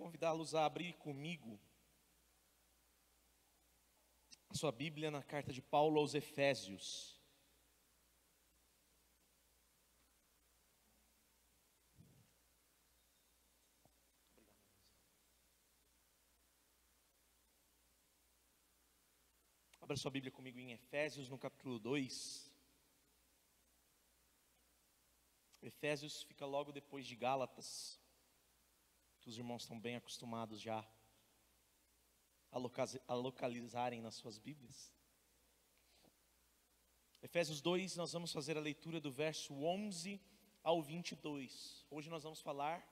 convidá-los a abrir comigo a sua Bíblia na carta de Paulo aos Efésios. Abra sua Bíblia comigo em Efésios, no capítulo 2. Efésios fica logo depois de Gálatas, que os irmãos estão bem acostumados já a localizarem nas suas Bíblias. Efésios 2, nós vamos fazer a leitura do verso 11 ao 22. Hoje nós vamos falar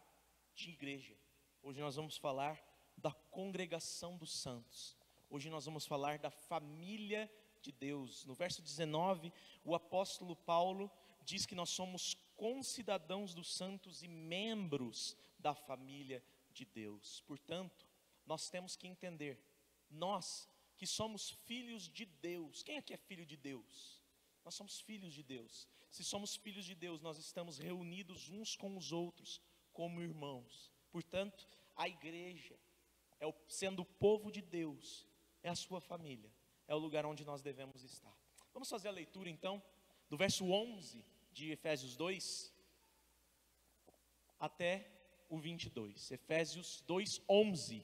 de igreja. Hoje nós vamos falar da congregação dos santos. Hoje nós vamos falar da família de Deus. No verso 19, o apóstolo Paulo diz que nós somos concidadãos dos santos e membros da família de Deus. Portanto, nós temos que entender, nós que somos filhos de Deus. Quem aqui é filho de Deus? Nós somos filhos de Deus. Se somos filhos de Deus, nós estamos reunidos uns com os outros como irmãos. Portanto, a igreja, sendo o povo de Deus, é a sua família, é o lugar onde nós devemos estar. Vamos fazer a leitura então, do verso 11 de Efésios 2, até o 22. Efésios 2, 11.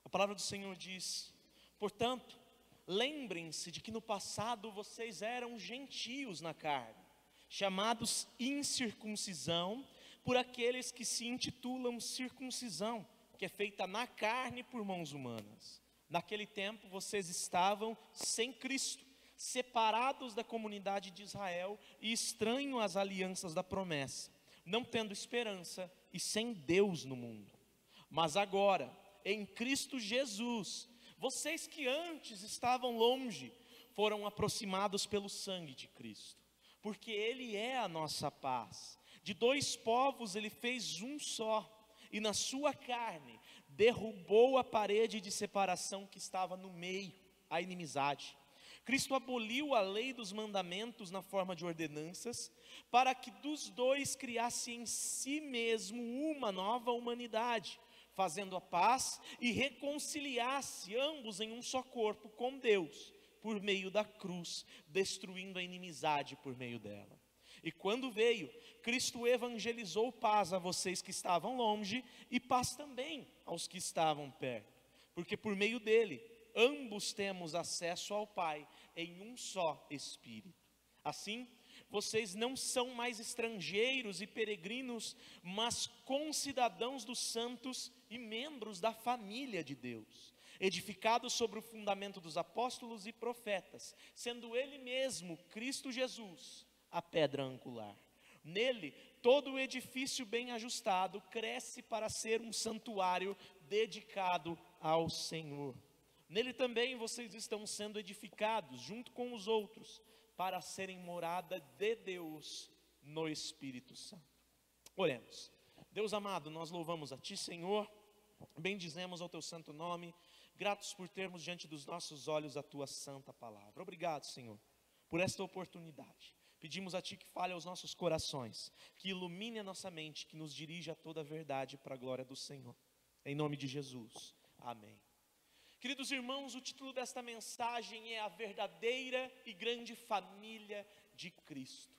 A palavra do Senhor diz: portanto, lembrem-se de que no passado vocês eram gentios na carne, chamados incircuncisão por aqueles que se intitulam circuncisão, que é feita na carne por mãos humanas. Naquele tempo vocês estavam sem Cristo, separados da comunidade de Israel e estranhos às alianças da promessa, não tendo esperança e sem Deus no mundo. Mas agora, em Cristo Jesus, vocês que antes estavam longe, foram aproximados pelo sangue de Cristo. Porque Ele é a nossa paz. De dois povos Ele fez um só, e na sua carne derrubou a parede de separação que estava no meio, a inimizade. Cristo aboliu a lei dos mandamentos na forma de ordenanças, para que dos dois criasse em si mesmo uma nova humanidade, fazendo a paz e reconciliasse ambos em um só corpo com Deus, por meio da cruz, destruindo a inimizade por meio dela. E quando veio, Cristo evangelizou paz a vocês que estavam longe e paz também aos que estavam perto, porque por meio dele, ambos temos acesso ao Pai em um só Espírito. Assim, vocês não são mais estrangeiros e peregrinos, mas concidadãos dos santos e membros da família de Deus, edificados sobre o fundamento dos apóstolos e profetas, sendo Ele mesmo, Cristo Jesus, a pedra angular. Nele, todo o edifício bem ajustado cresce para ser um santuário dedicado ao Senhor. Nele também vocês estão sendo edificados, junto com os outros, para serem morada de Deus no Espírito Santo. Oremos. Deus amado, nós louvamos a Ti, Senhor, bendizemos ao Teu santo nome, gratos por termos diante dos nossos olhos a Tua santa palavra. Obrigado, Senhor, por esta oportunidade. Pedimos a Ti que fale aos nossos corações, que ilumine a nossa mente, que nos dirija a toda a verdade para a glória do Senhor. Em nome de Jesus, amém. Queridos irmãos, o título desta mensagem é A Verdadeira e Grande Família de Cristo.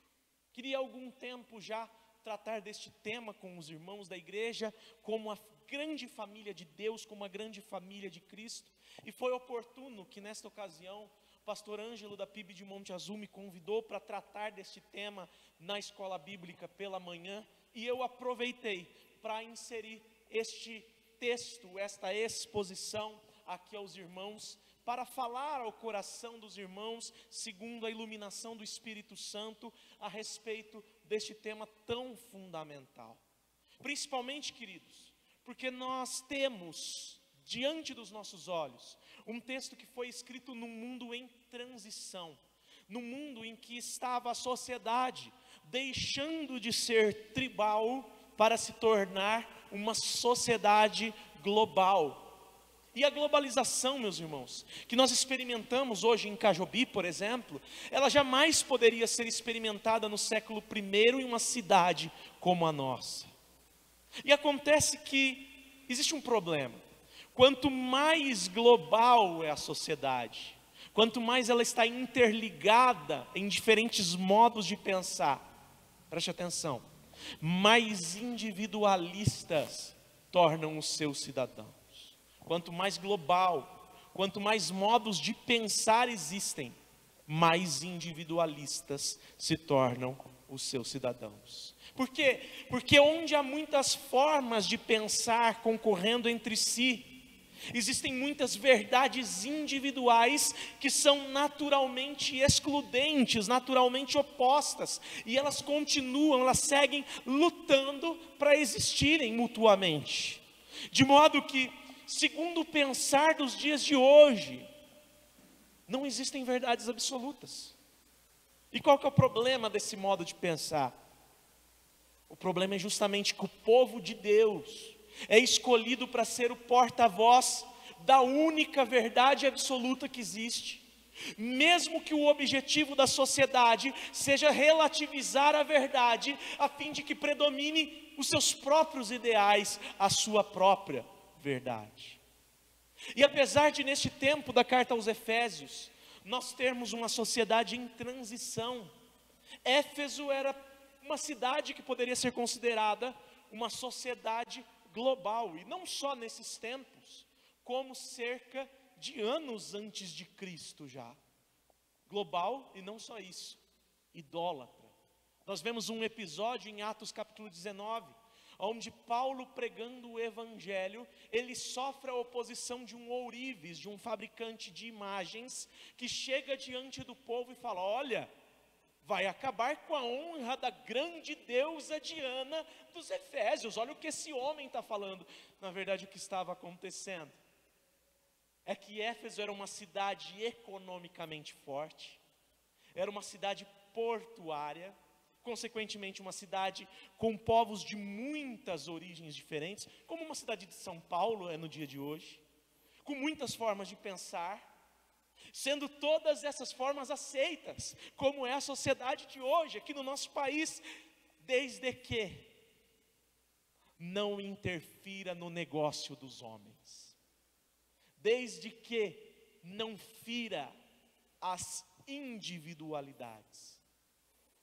Queria há algum tempo já tratar deste tema com os irmãos da igreja, como a grande família de Deus, como a grande família de Cristo. E foi oportuno que nesta ocasião, o pastor Ângelo da PIB de Monte Azul me convidou para tratar deste tema na escola bíblica pela manhã. E eu aproveitei para inserir este texto, esta exposição aqui aos irmãos, para falar ao coração dos irmãos, segundo a iluminação do Espírito Santo, a respeito deste tema tão fundamental. Principalmente, queridos, porque nós temos diante dos nossos olhos um texto que foi escrito num mundo em transição, num mundo em que estava a sociedade deixando de ser tribal para se tornar uma sociedade global. E a globalização, meus irmãos, que nós experimentamos hoje em Cajobi, por exemplo, ela jamais poderia ser experimentada no século I em uma cidade como a nossa. E acontece que existe um problema. Quanto mais global é a sociedade, quanto mais ela está interligada em diferentes modos de pensar, preste atenção, mais individualistas tornam os seus cidadãos. Quanto mais global, quanto mais modos de pensar existem, mais individualistas se tornam os seus cidadãos. Por quê? Porque onde há muitas formas de pensar concorrendo entre si, existem muitas verdades individuais que são naturalmente excludentes, naturalmente opostas, e elas continuam, elas seguem lutando para existirem mutuamente. De modo que, segundo o pensar dos dias de hoje, não existem verdades absolutas. E qual que é o problema desse modo de pensar? O problema é justamente que o povo de Deus é escolhido para ser o porta-voz da única verdade absoluta que existe. Mesmo que o objetivo da sociedade seja relativizar a verdade, a fim de que predomine os seus próprios ideais, a sua própria verdade. E apesar de neste tempo da carta aos Efésios, nós termos uma sociedade em transição, Éfeso era uma cidade que poderia ser considerada uma sociedade global, e não só nesses tempos, como cerca de anos antes de Cristo já. Global e não só isso, idólatra. Nós vemos um episódio em Atos capítulo 19, onde Paulo, pregando o evangelho, ele sofre a oposição de um ourives, de um fabricante de imagens, que chega diante do povo e fala: olha, vai acabar com a honra da grande deusa Diana dos Efésios. Olha o que esse homem está falando. Na verdade, o que estava acontecendo é que Éfeso era uma cidade economicamente forte, era uma cidade portuária, consequentemente uma cidade com povos de muitas origens diferentes, como uma cidade de São Paulo é no dia de hoje, com muitas formas de pensar, sendo todas essas formas aceitas, como é a sociedade de hoje, aqui no nosso país, desde que não interfira no negócio dos homens, desde que não fira as individualidades.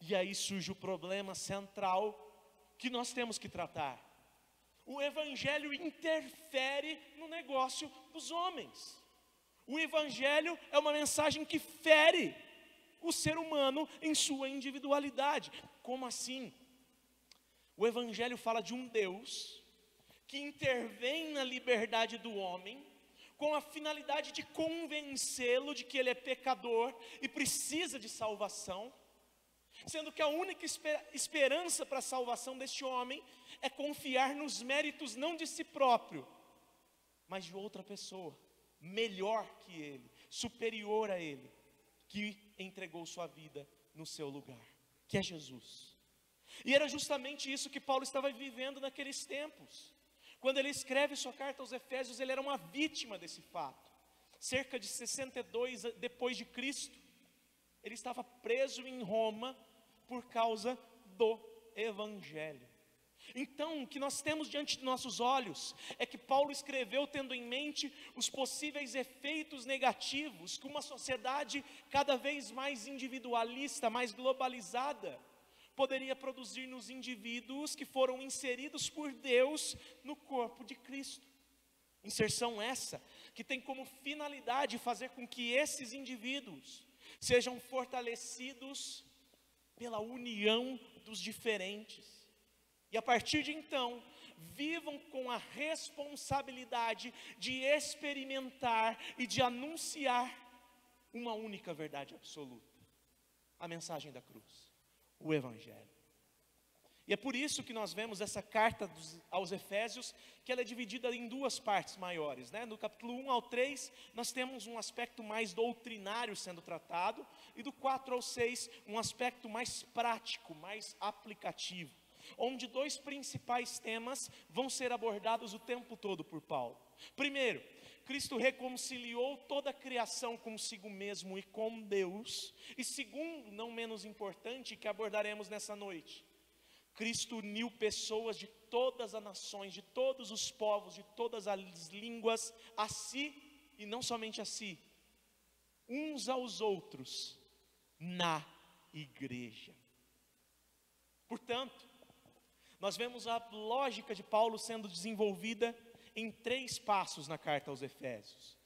E aí surge o problema central que nós temos que tratar. O evangelho interfere no negócio dos homens. O evangelho é uma mensagem que fere o ser humano em sua individualidade. Como assim? O evangelho fala de um Deus que intervém na liberdade do homem com a finalidade de convencê-lo de que ele é pecador e precisa de salvação, sendo que a única esperança para a salvação deste homem é confiar nos méritos não de si próprio, mas de outra pessoa, melhor que ele, superior a ele, que entregou sua vida no seu lugar, que é Jesus. E era justamente isso que Paulo estava vivendo naqueles tempos. Quando ele escreve sua carta aos Efésios, ele era uma vítima desse fato. Cerca de 62 depois de Cristo, ele estava preso em Roma por causa do evangelho. Então, o que nós temos diante de nossos olhos é que Paulo escreveu tendo em mente os possíveis efeitos negativos que uma sociedade cada vez mais individualista, mais globalizada, poderia produzir nos indivíduos que foram inseridos por Deus no corpo de Cristo. Inserção essa que tem como finalidade fazer com que esses indivíduos sejam fortalecidos pela união dos diferentes. E a partir de então, vivam com a responsabilidade de experimentar e de anunciar uma única verdade absoluta: a mensagem da cruz, o evangelho. E é por isso que nós vemos essa carta aos Efésios, que ela é dividida em duas partes maiores, né? No capítulo 1 ao 3, nós temos um aspecto mais doutrinário sendo tratado, e do 4 ao 6, um aspecto mais prático, mais aplicativo, onde dois principais temas vão ser abordados o tempo todo por Paulo. Primeiro, Cristo reconciliou toda a criação consigo mesmo e com Deus. E segundo, não menos importante, que abordaremos nessa noite, Cristo uniu pessoas de todas as nações, de todos os povos, de todas as línguas, a si, e não somente a si, uns aos outros, na igreja. Portanto, nós vemos a lógica de Paulo sendo desenvolvida em 3 passos na carta aos Efésios.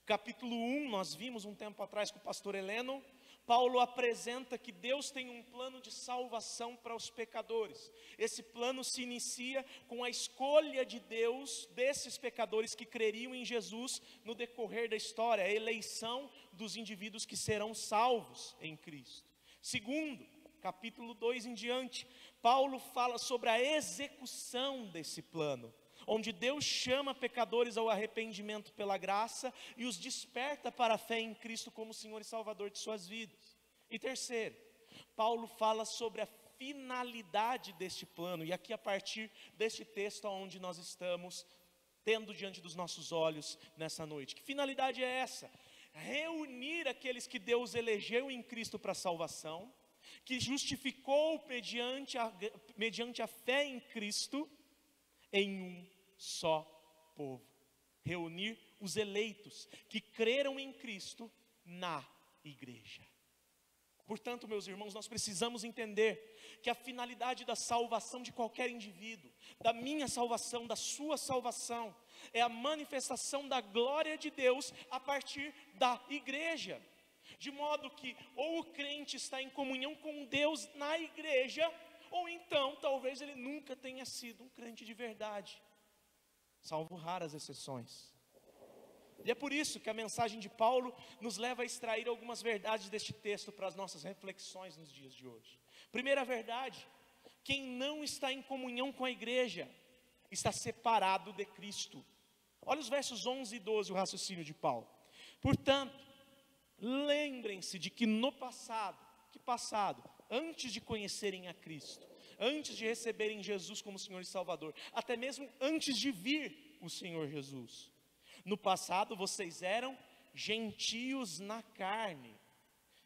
Capítulo 1, nós vimos um tempo atrás com o pastor Heleno. Paulo apresenta que Deus tem um plano de salvação para os pecadores. Esse plano se inicia com a escolha de Deus desses pecadores que creriam em Jesus no decorrer da história, a eleição dos indivíduos que serão salvos em Cristo. Segundo, capítulo 2 em diante, Paulo fala sobre a execução desse plano, onde Deus chama pecadores ao arrependimento pela graça e os desperta para a fé em Cristo como Senhor e Salvador de suas vidas. E terceiro, Paulo fala sobre a finalidade deste plano, e aqui a partir deste texto onde nós estamos tendo diante dos nossos olhos nessa noite. Que finalidade é essa? Reunir aqueles que Deus elegeu em Cristo para a salvação, que justificou mediante a fé em Cristo, em um só povo. Reunir os eleitos que creram em Cristo na igreja. Portanto, meus irmãos, nós precisamos entender que a finalidade da salvação de qualquer indivíduo, da minha salvação, da sua salvação, é a manifestação da glória de Deus a partir da igreja. De modo que ou o crente está em comunhão com Deus na igreja, ou então talvez ele nunca tenha sido um crente de verdade, salvo raras exceções. E é por isso que a mensagem de Paulo nos leva a extrair algumas verdades deste texto para as nossas reflexões nos dias de hoje. Primeira verdade: quem não está em comunhão com a igreja está separado de Cristo. Olha os versos 11 e 12, o raciocínio de Paulo. Portanto, lembrem-se de que no passado, antes de conhecerem a Cristo, antes de receberem Jesus como Senhor e Salvador, até mesmo antes de vir o Senhor Jesus, no passado vocês eram gentios na carne,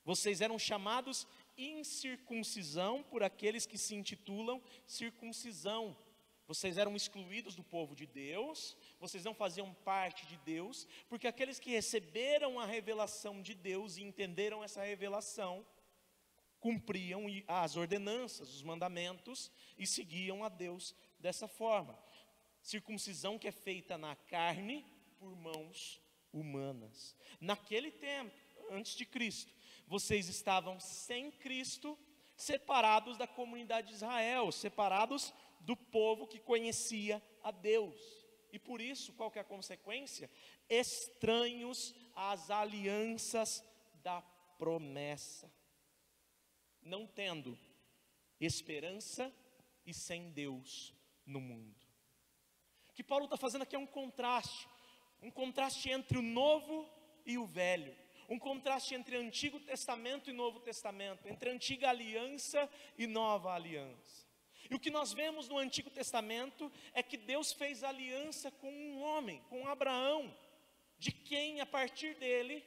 vocês eram chamados incircuncisão por aqueles que se intitulam circuncisão. Vocês eram excluídos do povo de Deus, vocês não faziam parte de Deus, porque aqueles que receberam a revelação de Deus e entenderam essa revelação, cumpriam as ordenanças, os mandamentos e seguiam a Deus dessa forma. Circuncisão que é feita na carne por mãos humanas. Naquele tempo, antes de Cristo, vocês estavam sem Cristo, separados da comunidade de Israel, separados do povo que conhecia a Deus. E por isso, qual que é a consequência? Estranhos às alianças da promessa, não tendo esperança e sem Deus no mundo. O que Paulo está fazendo aqui é um contraste entre o novo e o velho, um contraste entre Antigo Testamento e Novo Testamento, entre Antiga Aliança e Nova Aliança. E o que nós vemos no Antigo Testamento é que Deus fez aliança com um homem, com Abraão, de quem a partir dele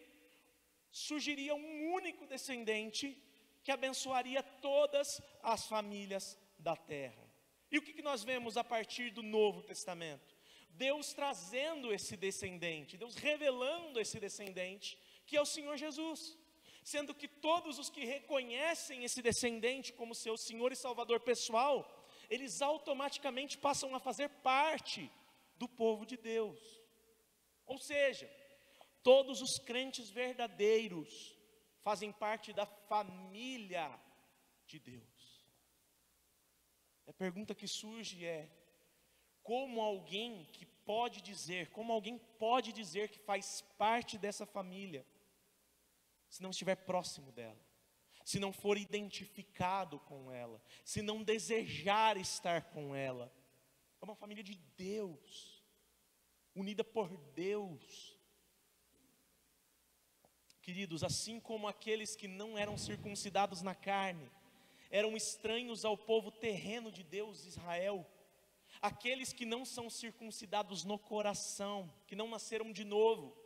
surgiria um único descendente que abençoaria todas as famílias da terra. E o que nós vemos a partir do Novo Testamento? Deus trazendo esse descendente, Deus revelando esse descendente, que é o Senhor Jesus. Sendo que todos os que reconhecem esse descendente como seu Senhor e Salvador pessoal, eles automaticamente passam a fazer parte do povo de Deus. Ou seja, todos os crentes verdadeiros fazem parte da família de Deus. A pergunta que surge é: como alguém pode dizer que faz parte dessa família, se não estiver próximo dela, se não for identificado com ela, se não desejar estar com ela? É uma família de Deus, unida por Deus. Queridos, assim como aqueles que não eram circuncidados na carne, eram estranhos ao povo terreno de Deus, Israel, Aqueles que não são circuncidados no coração, que não nasceram de novo,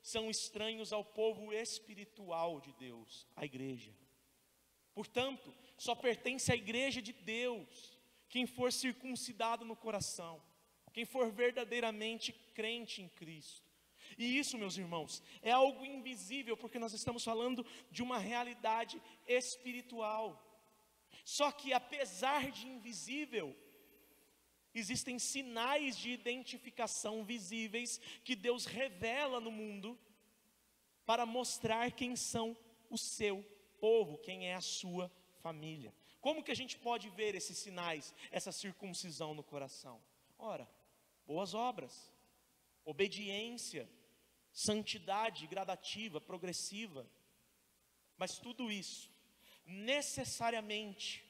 são estranhos ao povo espiritual de Deus, a igreja. Portanto, só pertence à igreja de Deus quem for circuncidado no coração, quem for verdadeiramente crente em Cristo. E isso, meus irmãos, é algo invisível, porque nós estamos falando de uma realidade espiritual. Só que apesar de invisível, existem sinais de identificação visíveis que Deus revela no mundo para mostrar quem são o seu povo, quem é a sua família. Como que a gente pode ver esses sinais, essa circuncisão no coração? Ora, boas obras, obediência, santidade gradativa, progressiva. Mas tudo isso, necessariamente,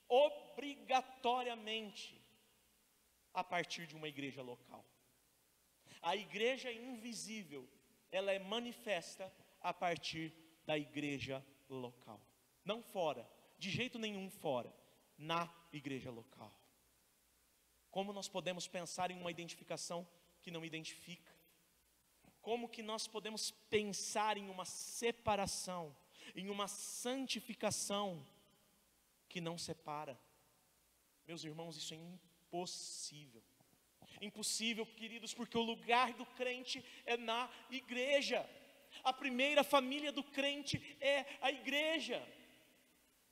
obrigatoriamente, a partir de uma igreja local. A igreja invisível, ela é manifesta a partir da igreja local. Não fora, de jeito nenhum fora, na igreja local. Como nós podemos pensar em uma identificação que não identifica? Como que nós podemos pensar em uma separação, em uma santificação que não separa? Meus irmãos, isso é impossível. Impossível, queridos, porque o lugar do crente é na igreja. A primeira família do crente é a igreja.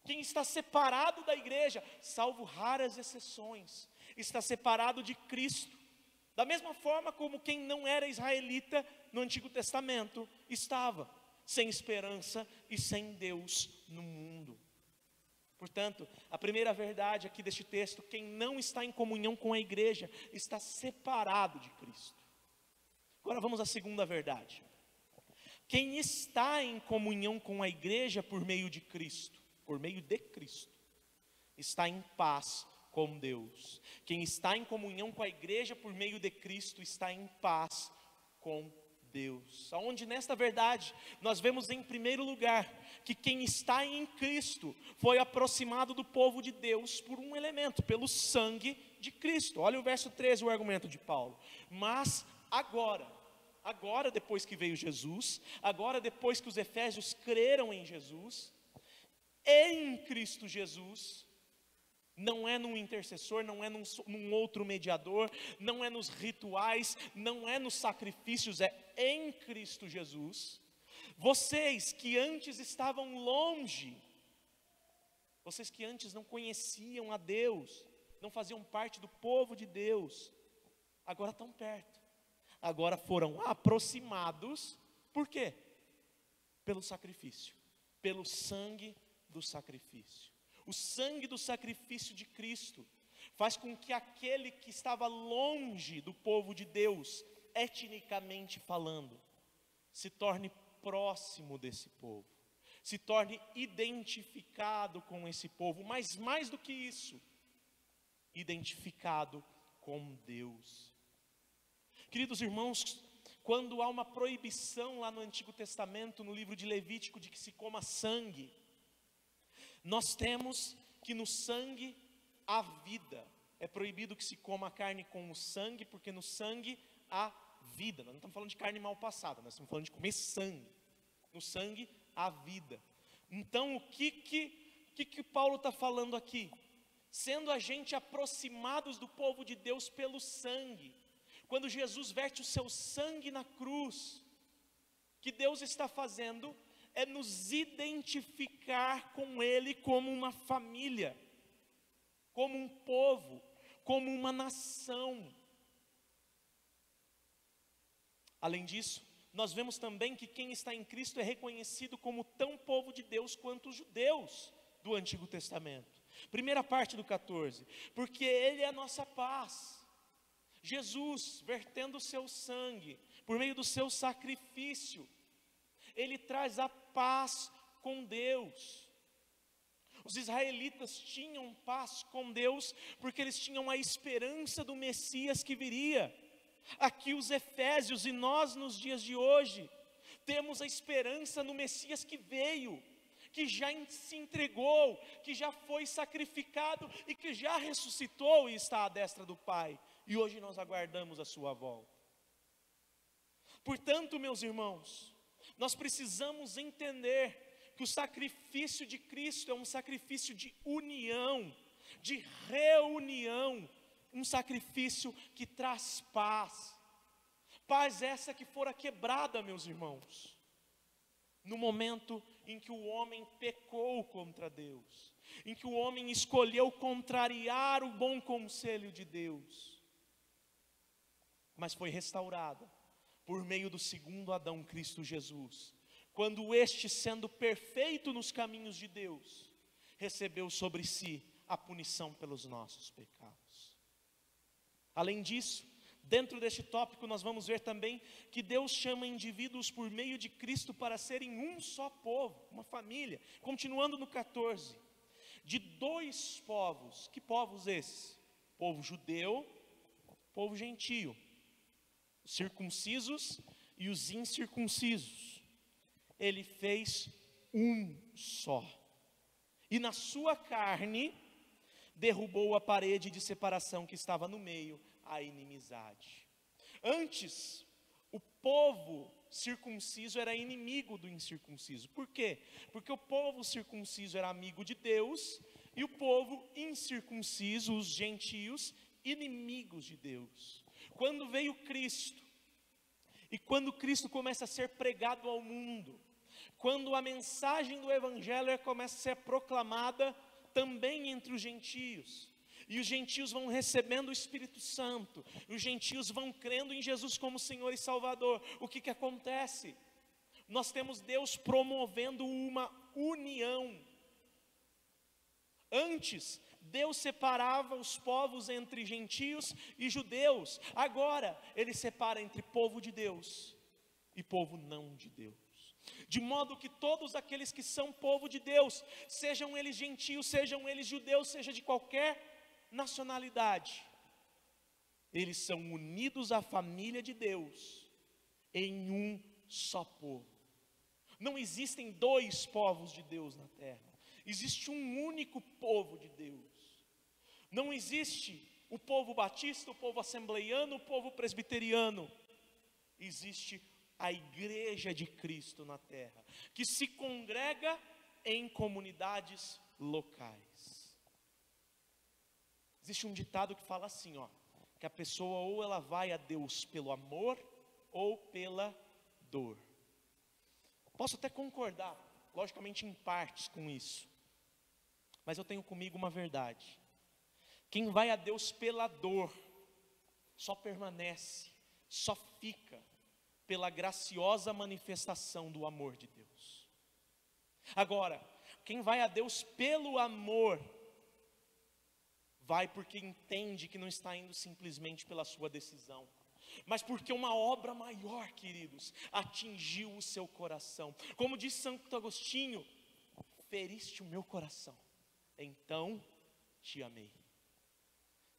Quem está separado da igreja, salvo raras exceções, está separado de Cristo. Da mesma forma como quem não era israelita no Antigo Testamento estava sem esperança e sem Deus no mundo. Portanto, a primeira verdade aqui deste texto: quem não está em comunhão com a igreja está separado de Cristo. Agora vamos à segunda verdade: quem está em comunhão com a igreja por meio de Cristo, está em paz com Deus. Quem está em comunhão com a igreja por meio de Cristo está em paz com Deus. Aonde nesta verdade nós vemos em primeiro lugar que quem está em Cristo foi aproximado do povo de Deus por um elemento, pelo sangue de Cristo. Olha o verso 13, o argumento de Paulo. Mas agora depois que veio Jesus, agora depois que os efésios creram em Jesus, em Cristo Jesus, não é num intercessor, não é num outro mediador, não é nos rituais, não é nos sacrifícios, é em Cristo Jesus. Vocês que antes estavam longe, vocês que antes não conheciam a Deus, não faziam parte do povo de Deus, agora estão perto, agora foram aproximados. Por quê? Pelo sacrifício, pelo sangue do sacrifício. O sangue do sacrifício de Cristo faz com que aquele que estava longe do povo de Deus, etnicamente falando, se torne próximo desse povo, se torne identificado com esse povo, mas mais do que isso, identificado com Deus. Queridos irmãos, quando há uma proibição lá no Antigo Testamento, no livro de Levítico, de que se coma sangue, nós temos que no sangue há vida. É proibido que se coma a carne com o sangue, porque no sangue há vida. Nós não estamos falando de carne mal passada, nós estamos falando de comer sangue. No sangue há vida. Então o que Paulo está falando aqui? Sendo a gente aproximados do povo de Deus pelo sangue, quando Jesus verte o seu sangue na cruz, que Deus está fazendo é nos identificar com Ele como uma família, como um povo, como uma nação. Além disso, nós vemos também que quem está em Cristo é reconhecido como tão povo de Deus quanto os judeus do Antigo Testamento. Primeira parte do 14, porque Ele é a nossa paz. Jesus, vertendo o seu sangue, por meio do seu sacrifício, Ele traz a paz com Deus. Os israelitas tinham paz com Deus, porque eles tinham a esperança do Messias que viria. Aqui os efésios e nós nos dias de hoje, temos a esperança no Messias que veio, que já se entregou, que já foi sacrificado e que já ressuscitou e está à destra do Pai. E hoje nós aguardamos a sua volta. Portanto, meus irmãos, nós precisamos entender que o sacrifício de Cristo é um sacrifício de união, de reunião, um sacrifício que traz paz. Paz essa que fora quebrada, meus irmãos, no momento em que o homem pecou contra Deus, em que o homem escolheu contrariar o bom conselho de Deus, mas foi restaurada por meio do segundo Adão, Cristo Jesus, quando este, sendo perfeito nos caminhos de Deus, recebeu sobre si a punição pelos nossos pecados. Além disso, dentro deste tópico nós vamos ver também que Deus chama indivíduos por meio de Cristo para serem um só povo, uma família. Continuando no 14, de dois povos. Que povos esses? Povo judeu, povo gentio, os circuncisos e os incircuncisos. Ele fez um só, e na sua carne derrubou a parede de separação que estava no meio, a inimizade. Antes, o povo circunciso era inimigo do incircunciso. Por quê? Porque o povo circunciso era amigo de Deus, e o povo incircunciso, os gentios, inimigos de Deus. Quando veio Cristo, e quando Cristo começa a ser pregado ao mundo, quando a mensagem do Evangelho começa a ser proclamada também entre os gentios, e os gentios vão recebendo o Espírito Santo, e os gentios vão crendo em Jesus como Senhor e Salvador, o que acontece? Nós temos Deus promovendo uma união. Antes, Deus separava os povos entre gentios e judeus. Agora, Ele separa entre povo de Deus e povo não de Deus. De modo que todos aqueles que são povo de Deus, sejam eles gentios, sejam eles judeus, seja de qualquer nacionalidade, eles são unidos à família de Deus em um só povo. Não existem dois povos de Deus na terra, existe um único povo de Deus. Não existe o povo batista, o povo assembleiano, o povo presbiteriano. Existe a igreja de Cristo na terra, que se congrega em comunidades locais. Existe um ditado que fala assim, que a pessoa ou ela vai a Deus pelo amor ou pela dor. Posso até concordar, logicamente em partes com isso, mas eu tenho comigo uma verdade. Quem vai a Deus pela dor, só permanece, só fica pela graciosa manifestação do amor de Deus. Agora, quem vai a Deus pelo amor, vai porque entende que não está indo simplesmente pela sua decisão, mas porque uma obra maior, queridos, atingiu o seu coração. Como disse Santo Agostinho, feriste o meu coração, então te amei.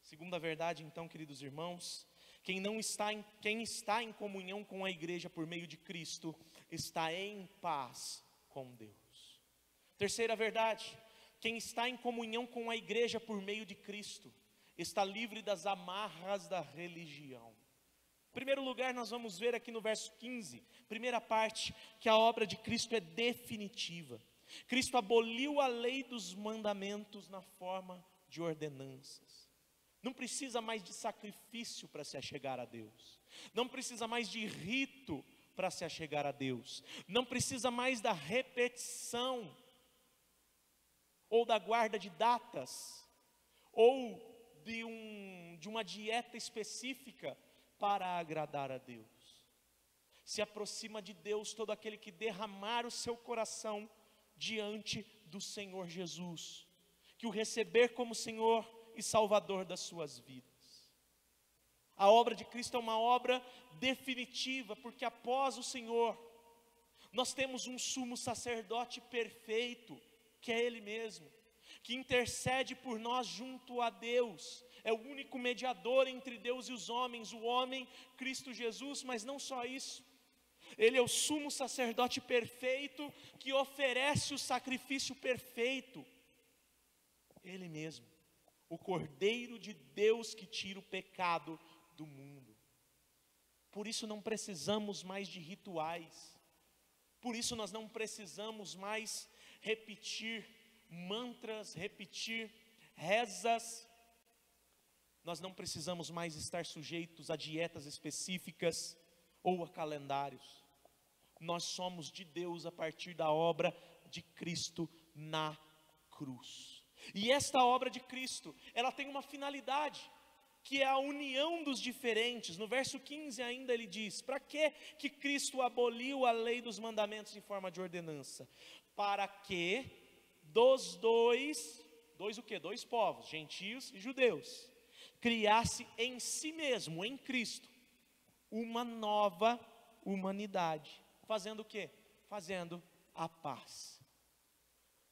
Segunda verdade, então, queridos irmãos, quem está em comunhão com a igreja por meio de Cristo, está em paz com Deus. Terceira verdade, quem está em comunhão com a igreja por meio de Cristo, está livre das amarras da religião. Em primeiro lugar, nós vamos ver aqui no verso 15, primeira parte, que a obra de Cristo é definitiva. Cristo aboliu a lei dos mandamentos na forma de ordenanças. Não precisa mais de sacrifício para se achegar a Deus. Não precisa mais de rito para se achegar a Deus. Não precisa mais da repetição ou da guarda de datas, ou de uma dieta específica para agradar a Deus. Se aproxima de Deus todo aquele que derramar o seu coração diante do Senhor Jesus, que o receber como Senhor e Salvador das suas vidas. A obra de Cristo é uma obra definitiva, porque após o Senhor, nós temos um sumo sacerdote perfeito, que é Ele mesmo, que intercede por nós junto a Deus, é o único mediador entre Deus e os homens, o homem, Cristo Jesus. Mas não só isso, Ele é o sumo sacerdote perfeito, que oferece o sacrifício perfeito. Ele mesmo, o Cordeiro de Deus que tira o pecado do mundo. Por isso não precisamos mais de rituais. Por isso nós não precisamos mais repetir mantras, repetir rezas. Nós não precisamos mais estar sujeitos a dietas específicas ou a calendários. Nós somos de Deus a partir da obra de Cristo na cruz. E esta obra de Cristo, ela tem uma finalidade, que é a união dos diferentes. No verso 15 ainda ele diz: para que Cristo aboliu a lei dos mandamentos em forma de ordenança? Para que dos dois o quê? Dois povos, gentios e judeus, criasse em si mesmo, em Cristo, uma nova humanidade. Fazendo o quê? Fazendo a paz.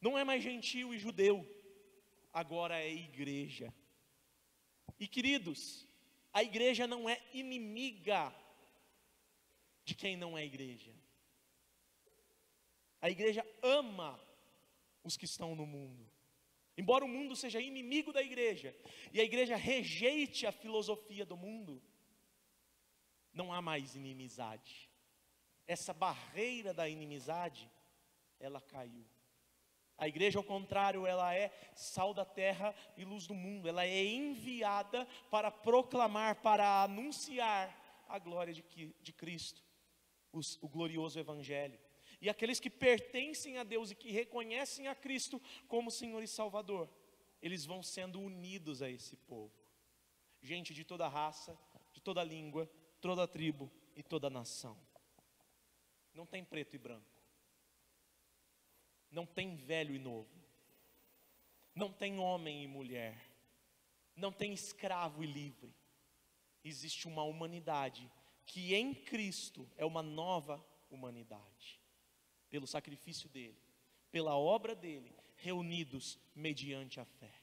Não é mais gentio e judeu, agora é igreja. E queridos, a igreja não é inimiga de quem não é igreja. A igreja ama os que estão no mundo. Embora o mundo seja inimigo da igreja, e a igreja rejeite a filosofia do mundo, não há mais inimizade. Essa barreira da inimizade, ela caiu. A igreja, ao contrário, ela é sal da terra e luz do mundo. Ela é enviada para proclamar, para anunciar a glória de Cristo, o glorioso evangelho. E aqueles que pertencem a Deus e que reconhecem a Cristo como Senhor e Salvador, eles vão sendo unidos a esse povo. Gente de toda raça, de toda língua, toda tribo e toda nação. Não tem preto e branco. Não tem velho e novo. Não tem homem e mulher. Não tem escravo e livre. Existe uma humanidade que em Cristo é uma nova humanidade. Pelo sacrifício dele, pela obra dele, reunidos mediante a fé.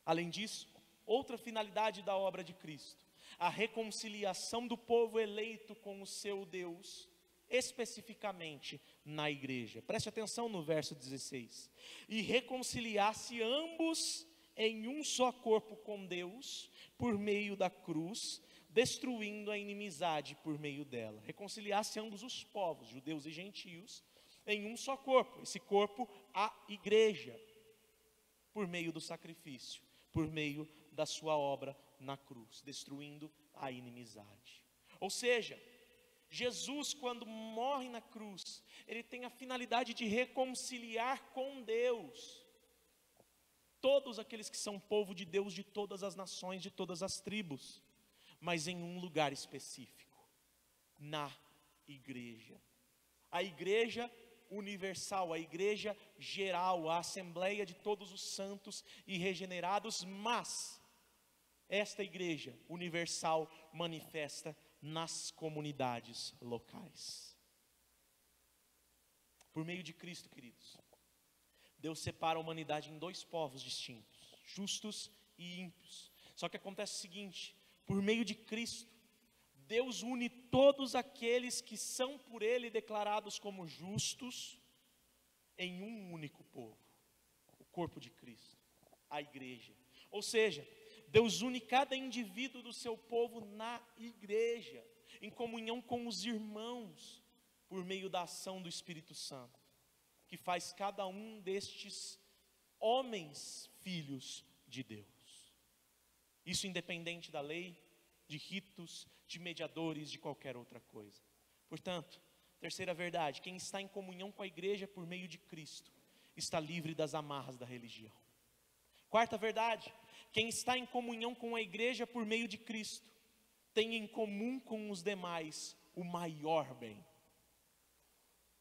Além disso, outra finalidade da obra de Cristo: a reconciliação do povo eleito com o seu Deus, especificamente na igreja. Preste atenção no verso 16. E reconciliasse ambos em um só corpo com Deus, por meio da cruz, destruindo a inimizade por meio dela. Reconciliasse ambos os povos, judeus e gentios, em um só corpo. Esse corpo, a igreja, por meio do sacrifício, por meio da sua obra na cruz, destruindo a inimizade. Ou seja, Jesus, quando morre na cruz, ele tem a finalidade de reconciliar com Deus todos aqueles que são povo de Deus, de todas as nações, de todas as tribos, mas em um lugar específico, na igreja. A igreja universal, a igreja geral, a assembleia de todos os santos e regenerados, mas esta igreja universal manifesta nas comunidades locais. Por meio de Cristo, queridos, Deus separa a humanidade em dois povos distintos, justos e ímpios. Só que acontece o seguinte: por meio de Cristo, Deus une todos aqueles que são por Ele declarados como justos em um único povo, o corpo de Cristo, a igreja. Ou seja, Deus une cada indivíduo do seu povo na igreja, em comunhão com os irmãos, por meio da ação do Espírito Santo, que faz cada um destes homens filhos de Deus. Isso independente da lei, de ritos, de mediadores, de qualquer outra coisa. Portanto, terceira verdade: quem está em comunhão com a igreja por meio de Cristo, está livre das amarras da religião. Quarta verdade: quem está em comunhão com a igreja por meio de Cristo, tem em comum com os demais o maior bem.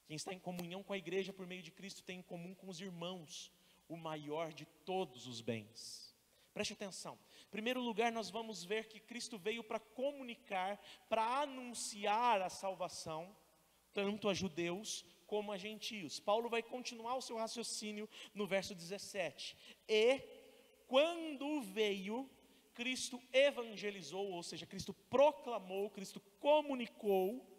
Quem está em comunhão com a igreja por meio de Cristo, tem em comum com os irmãos o maior de todos os bens. Preste atenção. Em primeiro lugar, nós vamos ver que Cristo veio para comunicar, para anunciar a salvação, tanto a judeus como a gentios. Paulo vai continuar o seu raciocínio no verso 17. E quando veio, Cristo evangelizou, ou seja, Cristo proclamou, Cristo comunicou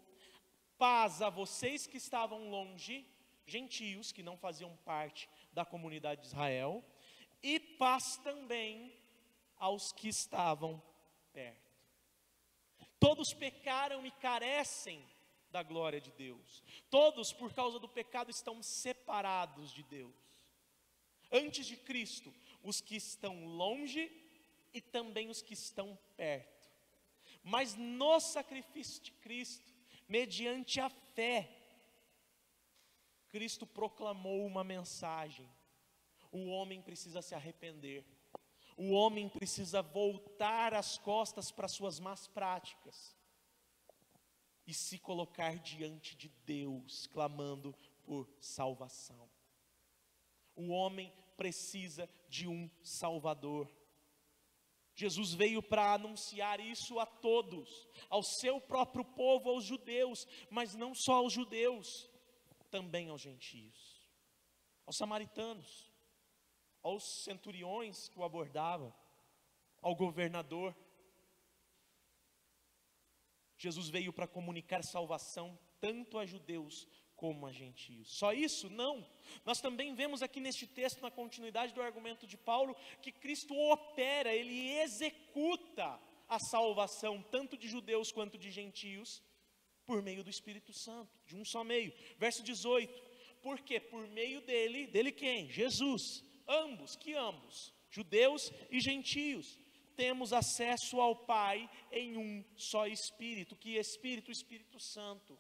paz a vocês que estavam longe, gentios que não faziam parte da comunidade de Israel, e paz também aos que estavam perto. Todos pecaram e carecem da glória de Deus. Todos, por causa do pecado, estão separados de Deus. Antes de Cristo, os que estão longe e também os que estão perto. Mas no sacrifício de Cristo, mediante a fé, Cristo proclamou uma mensagem: o homem precisa se arrepender, o homem precisa voltar as costas para suas más práticas e se colocar diante de Deus, clamando por salvação. O homem precisa de um Salvador. Jesus veio para anunciar isso a todos, ao seu próprio povo, aos judeus, mas não só aos judeus, também aos gentios, aos samaritanos, aos centuriões que o abordavam, ao governador. Jesus veio para comunicar salvação tanto a judeus como a gentios. Só isso? Não. Nós também vemos aqui neste texto, na continuidade do argumento de Paulo, que Cristo opera, Ele executa a salvação tanto de judeus quanto de gentios, por meio do Espírito Santo, de um só meio. Verso 18, porque por meio dele quem? Jesus, ambos, judeus e gentios, temos acesso ao Pai em um só Espírito. Que Espírito? O Espírito Santo.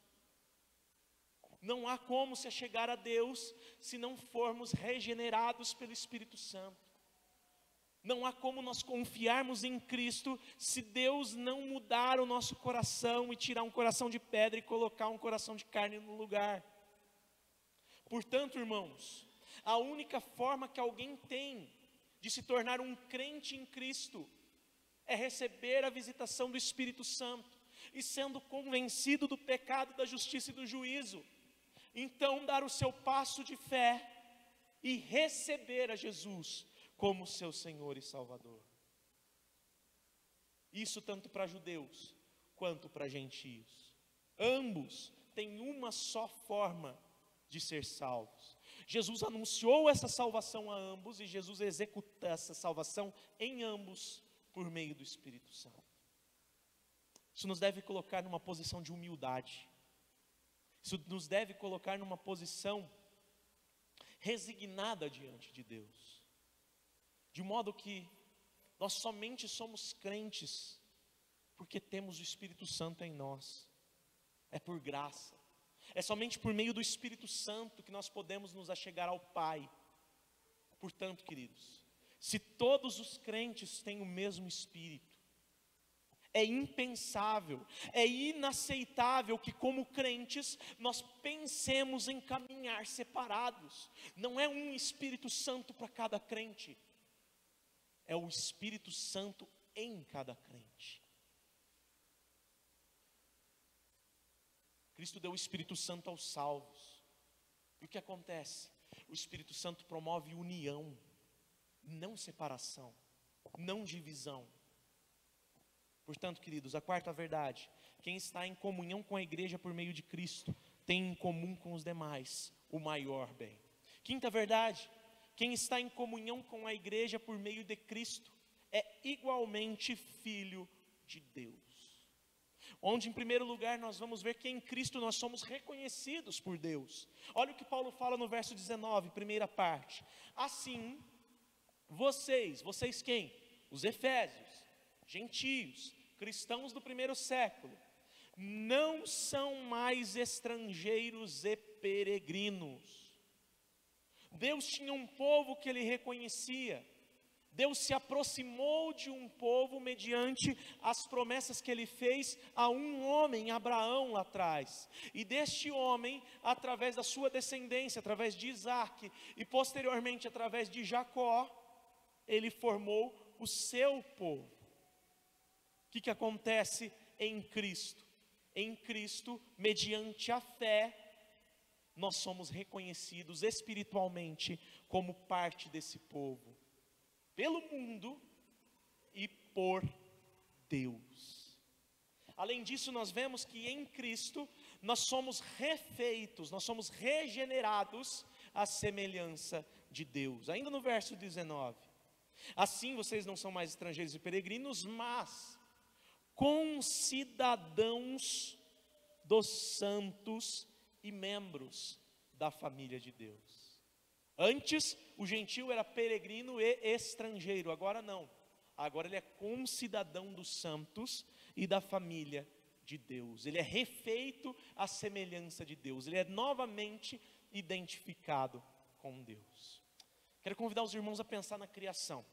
Não há como se chegar a Deus se não formos regenerados pelo Espírito Santo. Não há como nós confiarmos em Cristo se Deus não mudar o nosso coração e tirar um coração de pedra e colocar um coração de carne no lugar. Portanto, irmãos, a única forma que alguém tem de se tornar um crente em Cristo é receber a visitação do Espírito Santo e sendo convencido do pecado, da justiça e do juízo, então dar o seu passo de fé e receber a Jesus como seu Senhor e Salvador. Isso tanto para judeus quanto para gentios. Ambos têm uma só forma de ser salvos. Jesus anunciou essa salvação a ambos e Jesus executa essa salvação em ambos por meio do Espírito Santo. Isso nos deve colocar numa posição de humildade. Isso nos deve colocar numa posição resignada diante de Deus. De modo que nós somente somos crentes porque temos o Espírito Santo em nós. É por graça. É somente por meio do Espírito Santo que nós podemos nos achegar ao Pai. Portanto, queridos, se todos os crentes têm o mesmo Espírito, é impensável, é inaceitável que como crentes nós pensemos em caminhar separados. Não é um Espírito Santo para cada crente. É o Espírito Santo em cada crente. Cristo deu o Espírito Santo aos salvos. E o que acontece? O Espírito Santo promove união, não separação, não divisão. Portanto, queridos, a quarta verdade: quem está em comunhão com a igreja por meio de Cristo, tem em comum com os demais o maior bem. Quinta verdade: quem está em comunhão com a igreja por meio de Cristo é igualmente filho de Deus. Onde em primeiro lugar nós vamos ver que em Cristo nós somos reconhecidos por Deus. Olha o que Paulo fala no verso 19, primeira parte. Assim, vocês quem? Os efésios, gentios, cristãos do primeiro século, não são mais estrangeiros e peregrinos. Deus tinha um povo que ele reconhecia. Deus se aproximou de um povo mediante as promessas que ele fez a um homem, Abraão, lá atrás. E deste homem, através da sua descendência, através de Isaac e posteriormente através de Jacó, ele formou o seu povo. O que acontece em Cristo? Em Cristo, mediante a fé, nós somos reconhecidos espiritualmente como parte desse povo, pelo mundo e por Deus. Além disso, nós vemos que em Cristo nós somos refeitos, nós somos regenerados à semelhança de Deus. Ainda no verso 19: assim vocês não são mais estrangeiros e peregrinos, mas concidadãos dos santos e membros da família de Deus. Antes o gentio era peregrino e estrangeiro, agora não. Agora ele é concidadão dos santos e da família de Deus. Ele é refeito à semelhança de Deus. Ele é novamente identificado com Deus. Quero convidar os irmãos a pensar na criação.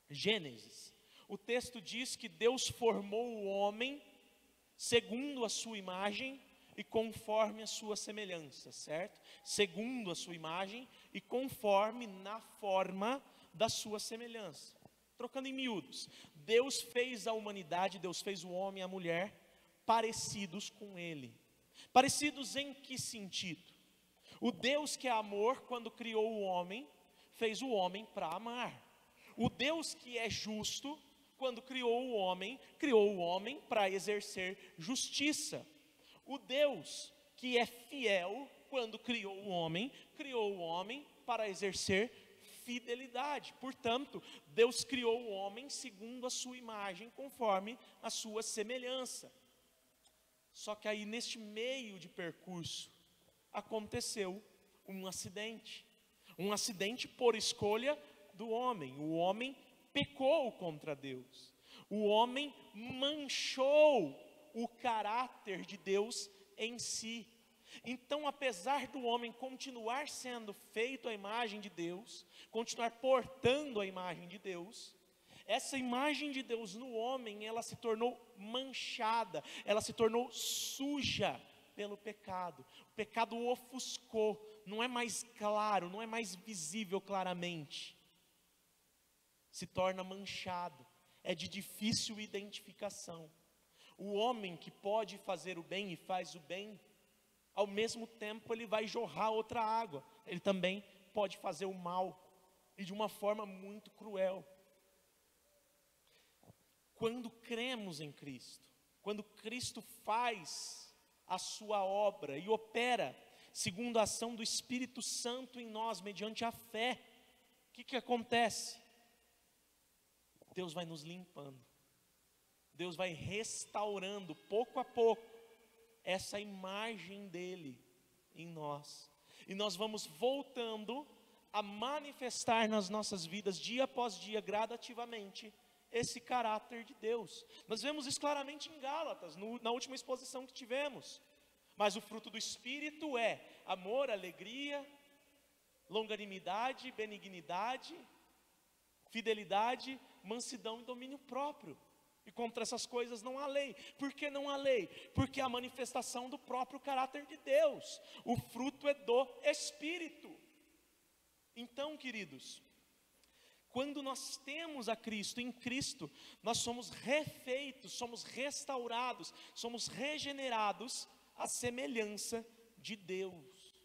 Gênesis, o texto diz que Deus formou o homem segundo a sua imagem e conforme a sua semelhança, certo? Segundo a sua imagem e conforme na forma da sua semelhança. Trocando em miúdos, Deus fez a humanidade, Deus fez o homem e a mulher parecidos com Ele. Parecidos em que sentido? O Deus que é amor, quando criou o homem, fez o homem para amar. O Deus que é justo, quando criou o homem para exercer justiça. O Deus que é fiel, quando criou o homem para exercer fidelidade. Portanto, Deus criou o homem segundo a sua imagem, conforme a sua semelhança. Só que aí, neste meio de percurso, aconteceu um acidente por escolha do homem. O homem pecou contra Deus. O homem manchou o caráter de Deus em si. Então, apesar do homem continuar sendo feito à imagem de Deus, continuar portando a imagem de Deus, essa imagem de Deus no homem, ela se tornou manchada, ela se tornou suja pelo pecado. O pecado o ofuscou, não é mais claro, não é mais visível claramente. Se torna manchado, é de difícil identificação. O homem que pode fazer o bem e faz o bem, ao mesmo tempo ele vai jorrar outra água. Ele também pode fazer o mal, e de uma forma muito cruel. Quando cremos em Cristo, quando Cristo faz a sua obra e opera segundo a ação do Espírito Santo em nós, mediante a fé, o que acontece? Deus vai nos limpando, Deus vai restaurando pouco a pouco essa imagem dele em nós, e nós vamos voltando a manifestar nas nossas vidas, dia após dia, gradativamente, esse caráter de Deus. Nós vemos isso claramente em Gálatas, na última exposição que tivemos. Mas o fruto do Espírito é amor, alegria, longanimidade, benignidade, fidelidade, mansidão e domínio próprio. E contra essas coisas não há lei. Por que não há lei? Porque é a manifestação do próprio caráter de Deus. O fruto é do Espírito. Então, queridos, quando nós temos a Cristo, em Cristo, nós somos refeitos, somos restaurados, somos regenerados à semelhança de Deus.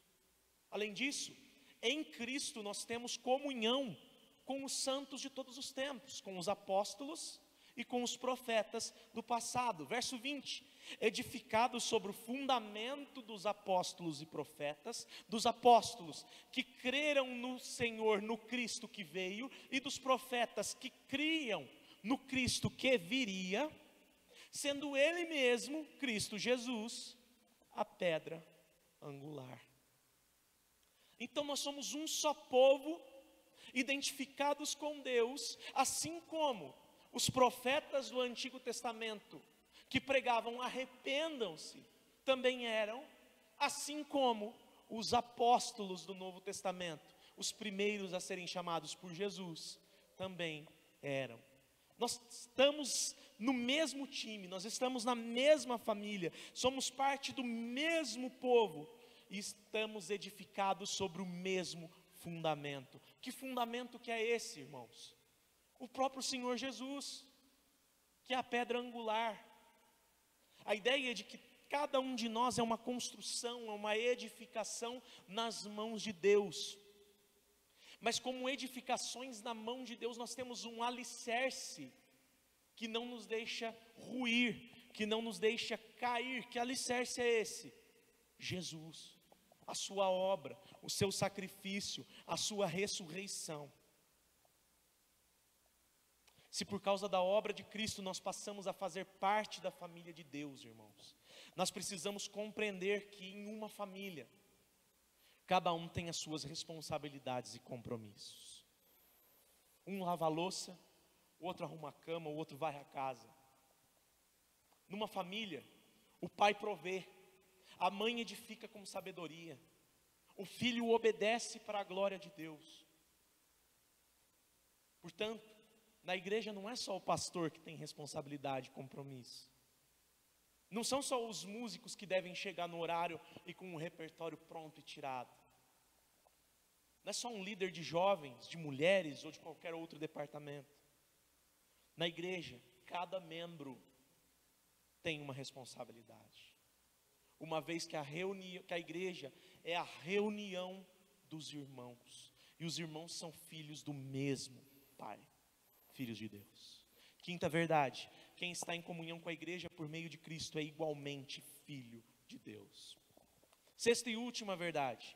Além disso, em Cristo nós temos comunhão com os santos de todos os tempos, com os apóstolos e com os profetas do passado. Verso 20: edificados sobre o fundamento dos apóstolos e profetas, dos apóstolos que creram no Senhor, no Cristo que veio, e dos profetas que criam no Cristo que viria, sendo Ele mesmo, Cristo Jesus, a pedra angular. Então nós somos um só povo, identificados com Deus, assim como os profetas do Antigo Testamento, que pregavam arrependam-se, também eram, assim como os apóstolos do Novo Testamento, os primeiros a serem chamados por Jesus, também eram. Nós estamos no mesmo time, nós estamos na mesma família, somos parte do mesmo povo, e estamos edificados sobre o mesmo fundamento. Que fundamento que é esse, irmãos? O próprio Senhor Jesus, que é a pedra angular. A ideia de que cada um de nós é uma construção, é uma edificação nas mãos de Deus. Mas como edificações na mão de Deus, nós temos um alicerce que não nos deixa ruir, que não nos deixa cair. Que alicerce é esse? Jesus, a sua obra, o seu sacrifício, a sua ressurreição. Se por causa da obra de Cristo nós passamos a fazer parte da família de Deus, irmãos, nós precisamos compreender que em uma família, cada um tem as suas responsabilidades e compromissos. Um lava a louça, o outro arruma a cama, o outro varre a casa. Numa família, o pai provê, a mãe edifica com sabedoria, o filho obedece para a glória de Deus. Portanto, na igreja não é só o pastor que tem responsabilidade e compromisso. Não são só os músicos que devem chegar no horário e com o repertório pronto e tirado. Não é só um líder de jovens, de mulheres ou de qualquer outro departamento. Na igreja, cada membro tem uma responsabilidade. Uma vez que a igreja é a reunião dos irmãos. E os irmãos são filhos do mesmo Pai, filhos de Deus. Quinta verdade: quem está em comunhão com a igreja por meio de Cristo é igualmente filho de Deus. Sexta e última verdade: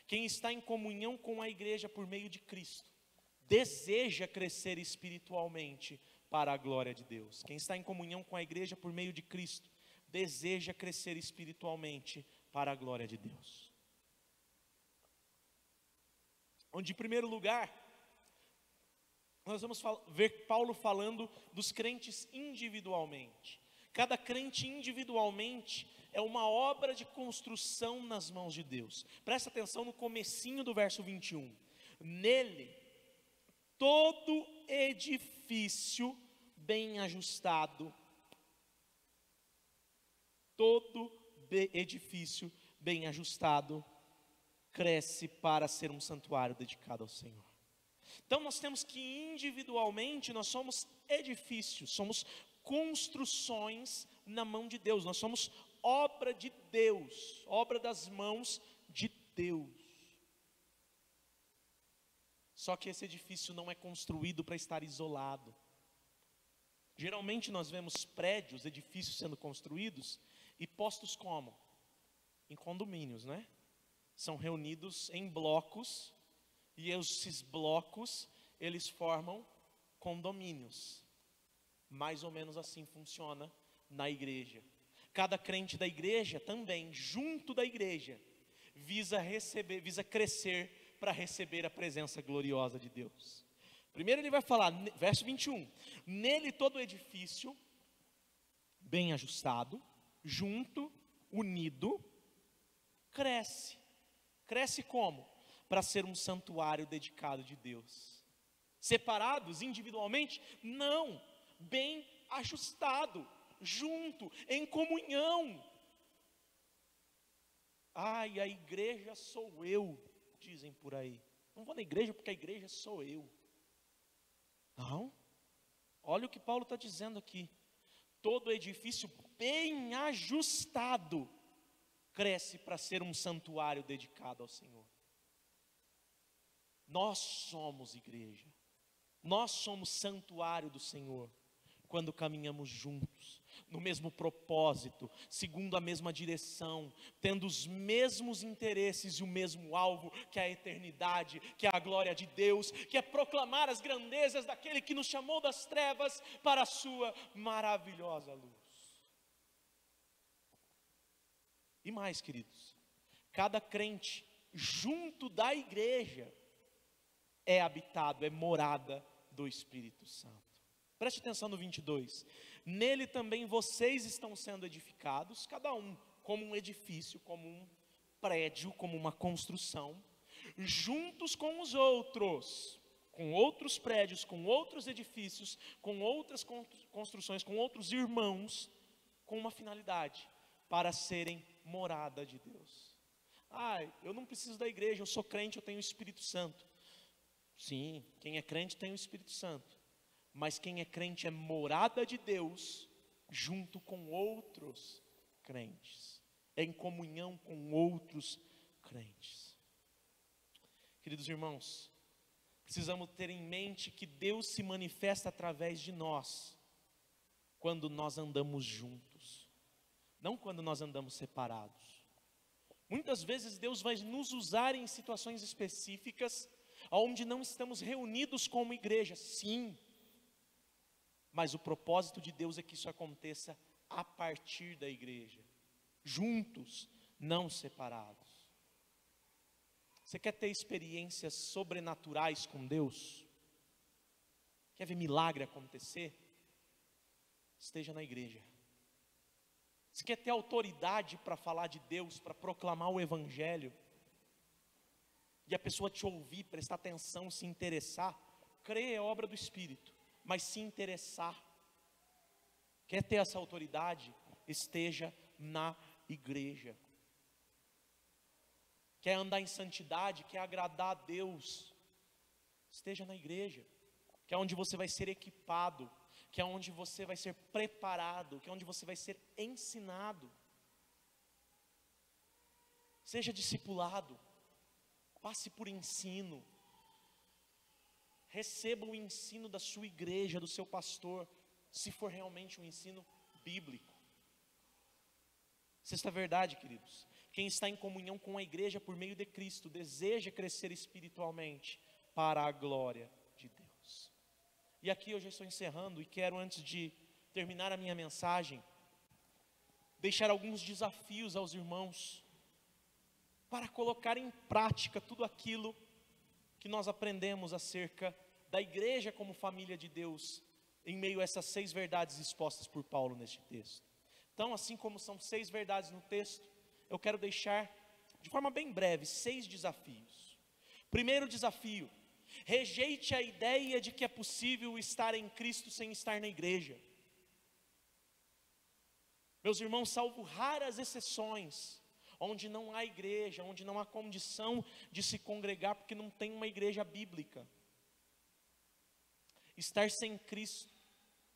quem está em comunhão com a igreja por meio de Cristo deseja crescer espiritualmente para a glória de Deus. Quem está em comunhão com a igreja por meio de Cristo deseja crescer espiritualmente para a glória de Deus. Onde, em primeiro lugar, nós vamos ver Paulo falando dos crentes individualmente. Cada crente individualmente é uma obra de construção nas mãos de Deus. Presta atenção no comecinho do verso 21. Nele, todo edifício bem ajustado, cresce para ser um santuário dedicado ao Senhor. Então nós temos que individualmente, nós somos edifícios, somos construções na mão de Deus, nós somos obra de Deus, obra das mãos de Deus. Só que esse edifício não é construído para estar isolado. Geralmente nós vemos prédios, edifícios sendo construídos e postos como? Em condomínios, né? São reunidos em blocos e esses blocos, eles formam condomínios. Mais ou menos assim funciona na igreja. Cada crente da igreja também, junto da igreja, visa crescer para receber a presença gloriosa de Deus. Primeiro ele vai falar, verso 21, nele todo edifício, bem ajustado, junto, unido, cresce. Cresce como? Para ser um santuário dedicado de Deus. Separados individualmente? Não, bem ajustado, junto, em comunhão. Ai, a igreja sou eu, dizem por aí. Não vou na igreja porque a igreja sou eu. Não, olha o que Paulo está dizendo aqui. Todo edifício bem ajustado cresce para ser um santuário dedicado ao Senhor. Nós somos igreja, nós somos santuário do Senhor, quando caminhamos juntos, no mesmo propósito, segundo a mesma direção, tendo os mesmos interesses e o mesmo alvo, que é a eternidade, que é a glória de Deus, que é proclamar as grandezas daquele que nos chamou das trevas para a sua maravilhosa luz. E mais, queridos, cada crente junto da igreja é habitado, é morada do Espírito Santo. Preste atenção no 22. Nele também vocês estão sendo edificados, cada um como um edifício, como um prédio, como uma construção, juntos com os outros, com outros prédios, com outros edifícios, com outras construções, com outros irmãos, com uma finalidade, para serem morada de Deus. Eu não preciso da igreja, eu sou crente, eu tenho o Espírito Santo. Sim, quem é crente tem o Espírito Santo. Mas quem é crente é morada de Deus, junto com outros crentes, é em comunhão com outros crentes. Queridos irmãos, precisamos ter em mente que Deus se manifesta através de nós, quando nós andamos juntos, não quando nós andamos separados. Muitas vezes Deus vai nos usar em situações específicas, onde não estamos reunidos como igreja, sim. Mas o propósito de Deus é que isso aconteça a partir da igreja, juntos, não separados. Você quer ter experiências sobrenaturais com Deus? Quer ver milagre acontecer? Esteja na igreja. Você quer ter autoridade para falar de Deus, para proclamar o Evangelho, e a pessoa te ouvir, prestar atenção, se interessar? Crer é obra do Espírito, mas se interessar. Quer ter essa autoridade? Esteja na igreja. Quer andar em santidade, quer agradar a Deus? Esteja na igreja, que é onde você vai ser equipado, que é onde você vai ser preparado, que é onde você vai ser ensinado. Seja discipulado, passe por ensino, receba o ensino da sua igreja, do seu pastor, se for realmente um ensino bíblico. Sexta verdade, queridos: quem está em comunhão com a igreja por meio de Cristo, deseja crescer espiritualmente para a glória de Deus. E aqui eu já estou encerrando, e quero, antes de terminar a minha mensagem, deixar alguns desafios aos irmãos, para colocar em prática tudo aquilo que nós aprendemos acerca da igreja como família de Deus, em meio a essas 6 verdades expostas por Paulo neste texto. Então, assim como são 6 verdades no texto, eu quero deixar, de forma bem breve, 6 desafios. Primeiro desafio: rejeite a ideia de que é possível estar em Cristo sem estar na igreja. Meus irmãos, salvo raras exceções, onde não há igreja, onde não há condição de se congregar, porque não tem uma igreja bíblica. Estar sem Cristo,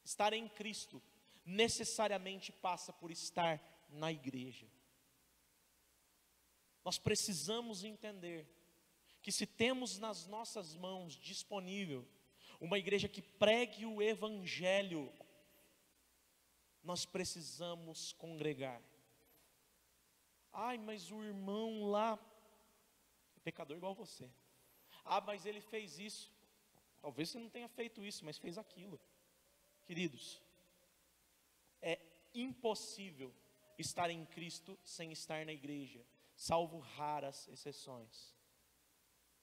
estar em Cristo, necessariamente passa por estar na igreja. Nós precisamos entender que se temos nas nossas mãos disponível uma igreja que pregue o Evangelho, nós precisamos congregar. Ai, mas o irmão lá é pecador igual você. Ah, mas ele fez isso. Talvez você não tenha feito isso, mas fez aquilo. Queridos, é impossível estar em Cristo sem estar na igreja, salvo raras exceções.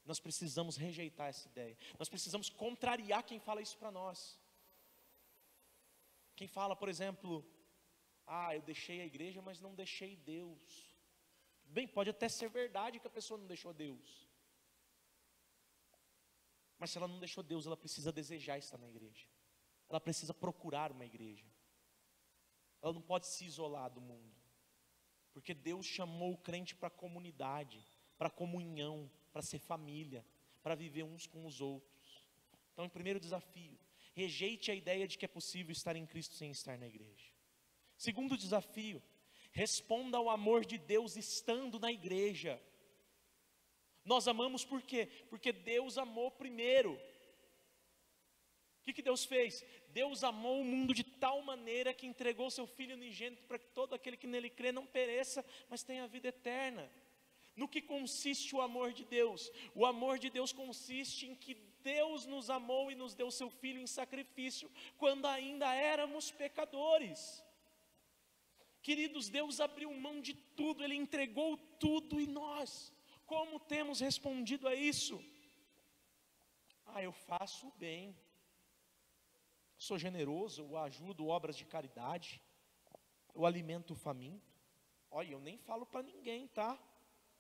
Nós precisamos rejeitar essa ideia. Nós precisamos contrariar quem fala isso para nós. Quem fala, por exemplo, eu deixei a igreja, mas não deixei Deus. Bem, pode até ser verdade que a pessoa não deixou Deus. Mas se ela não deixou Deus, ela precisa desejar estar na igreja. Ela precisa procurar uma igreja. Ela não pode se isolar do mundo. Porque Deus chamou o crente para a comunidade, para a comunhão, para ser família, para viver uns com os outros. Então, o primeiro desafio: rejeite a ideia de que é possível estar em Cristo sem estar na igreja. Segundo desafio: responda ao amor de Deus estando na igreja. Nós amamos por quê? Porque Deus amou primeiro. O que Deus fez? Deus amou o mundo de tal maneira que entregou seu Filho unigênito para que todo aquele que nele crê não pereça, mas tenha a vida eterna. No que consiste o amor de Deus? O amor de Deus consiste em que Deus nos amou e nos deu seu Filho em sacrifício, quando ainda éramos pecadores. Queridos, Deus abriu mão de tudo, Ele entregou tudo, e nós, como temos respondido a isso? Eu faço o bem, sou generoso, eu ajudo obras de caridade, eu alimento o faminto. Olha, eu nem falo para ninguém, tá?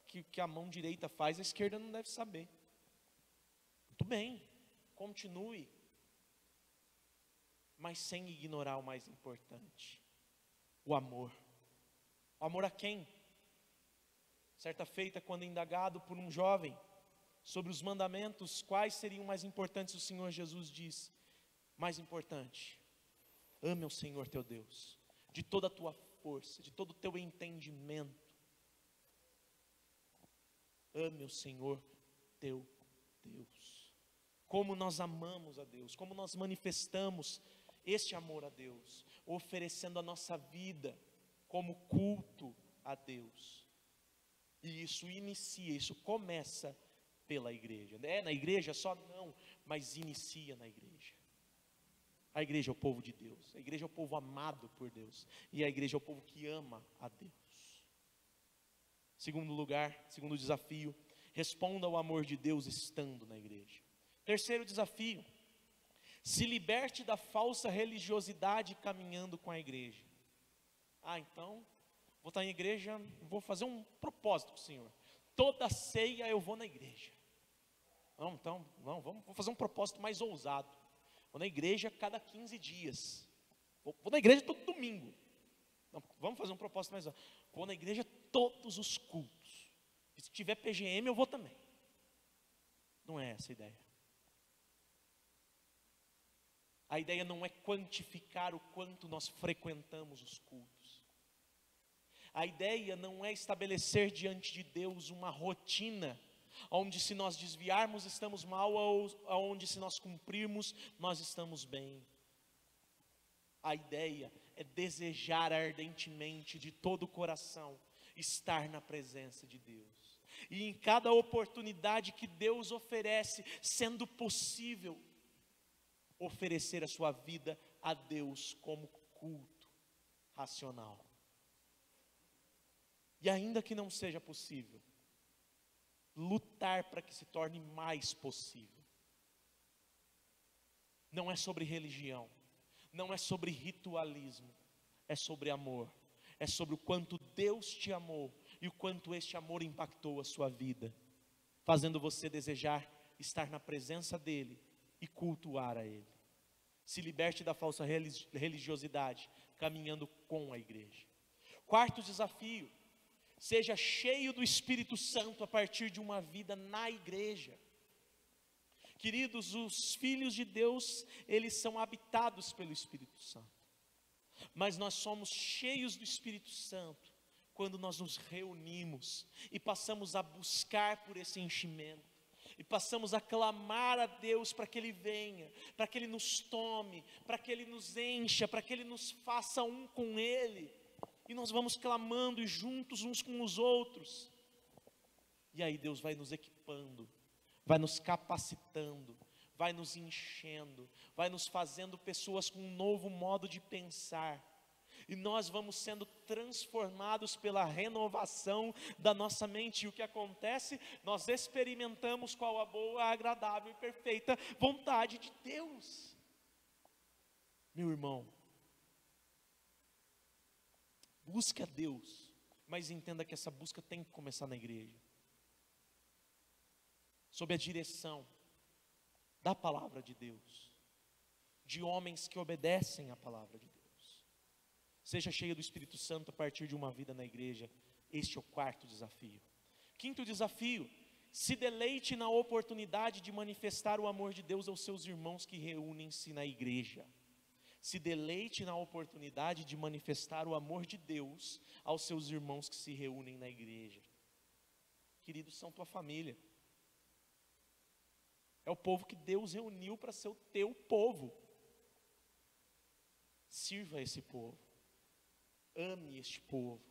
Que a mão direita faz, a esquerda não deve saber. Muito bem, continue, mas sem ignorar o mais importante: o amor. O amor a quem? Certa feita, quando indagado por um jovem sobre os mandamentos, quais seriam mais importantes, o Senhor Jesus diz: mais importante, ame ao Senhor teu Deus, de toda a tua força, de todo o teu entendimento. Ame o Senhor teu Deus. Como nós amamos a Deus, como nós manifestamos este amor a Deus, oferecendo a nossa vida como culto a Deus. E isso inicia, isso começa pela igreja. É na igreja só? Não, mas inicia na igreja. A igreja é o povo de Deus, a igreja é o povo amado por Deus, e a igreja é o povo que ama a Deus. Segundo lugar, segundo desafio, responda ao amor de Deus estando na igreja. Terceiro desafio, se liberte da falsa religiosidade caminhando com a igreja. Então, vou estar em igreja, vou fazer um propósito com o Senhor. Toda ceia eu vou na igreja. Vou fazer um propósito mais ousado. Vou na igreja cada 15 dias. Vou na igreja todo domingo. Vamos fazer um propósito mais ousado. Vou na igreja todos os cultos. E se tiver PGM eu vou também. Não é essa a ideia. A ideia não é quantificar o quanto nós frequentamos os cultos. A ideia não é estabelecer diante de Deus uma rotina, onde se nós desviarmos estamos mal, ou onde se nós cumprirmos nós estamos bem. A ideia é desejar ardentemente de todo o coração estar na presença de Deus. E em cada oportunidade que Deus oferece, sendo possível, oferecer a sua vida a Deus como culto racional. E ainda que não seja possível, lutar para que se torne mais possível. Não é sobre religião, não é sobre ritualismo, é sobre amor. É sobre o quanto Deus te amou e o quanto este amor impactou a sua vida, fazendo você desejar estar na presença dEle e cultuar a Ele. Se liberte da falsa religiosidade, caminhando com a igreja. Quarto desafio, seja cheio do Espírito Santo a partir de uma vida na igreja. Queridos, os filhos de Deus, eles são habitados pelo Espírito Santo. Mas nós somos cheios do Espírito Santo quando nós nos reunimos e passamos a buscar por esse enchimento. E passamos a clamar a Deus para que Ele venha, para que Ele nos tome, para que Ele nos encha, para que Ele nos faça um com Ele. E nós vamos clamando e juntos uns com os outros. E aí Deus vai nos equipando, vai nos capacitando, vai nos enchendo, vai nos fazendo pessoas com um novo modo de pensar. E nós vamos sendo transformados pela renovação da nossa mente. E o que acontece? Nós experimentamos qual a boa, agradável e perfeita vontade de Deus. Meu irmão, busque a Deus, mas entenda que essa busca tem que começar na igreja, sob a direção da palavra de Deus, de homens que obedecem à palavra de Deus. Seja cheio do Espírito Santo a partir de uma vida na igreja. Este é o quarto desafio. Quinto desafio, se deleite na oportunidade de manifestar o amor de Deus aos seus irmãos que reúnem-se na igreja. Se deleite na oportunidade de manifestar o amor de Deus aos seus irmãos que se reúnem na igreja. Queridos, são tua família. É o povo que Deus reuniu para ser o teu povo. Sirva esse povo. Ame este povo.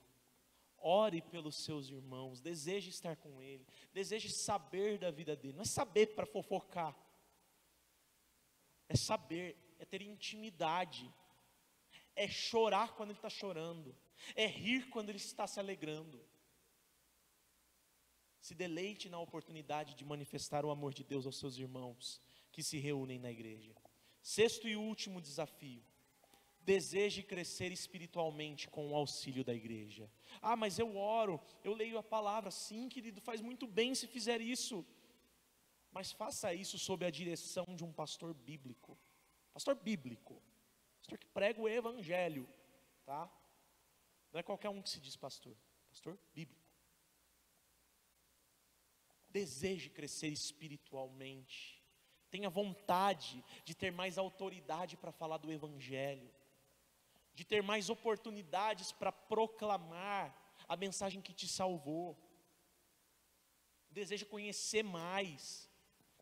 Ore pelos seus irmãos. Deseje estar com ele. Deseje saber da vida dele. Não é saber para fofocar. É saber, é ter intimidade. É chorar quando ele está chorando. É rir quando ele está se alegrando. Se deleite na oportunidade de manifestar o amor de Deus aos seus irmãos que se reúnem na igreja. Sexto e último desafio. Deseje crescer espiritualmente com o auxílio da igreja. Mas eu oro, eu leio a palavra. Sim, querido, faz muito bem se fizer isso. Mas faça isso sob a direção de um pastor bíblico. Pastor bíblico. Pastor que prega o evangelho. Tá? Não é qualquer um que se diz pastor. Pastor bíblico. Deseje crescer espiritualmente. Tenha vontade de ter mais autoridade para falar do evangelho. De ter mais oportunidades para proclamar a mensagem que te salvou. Deseja conhecer mais,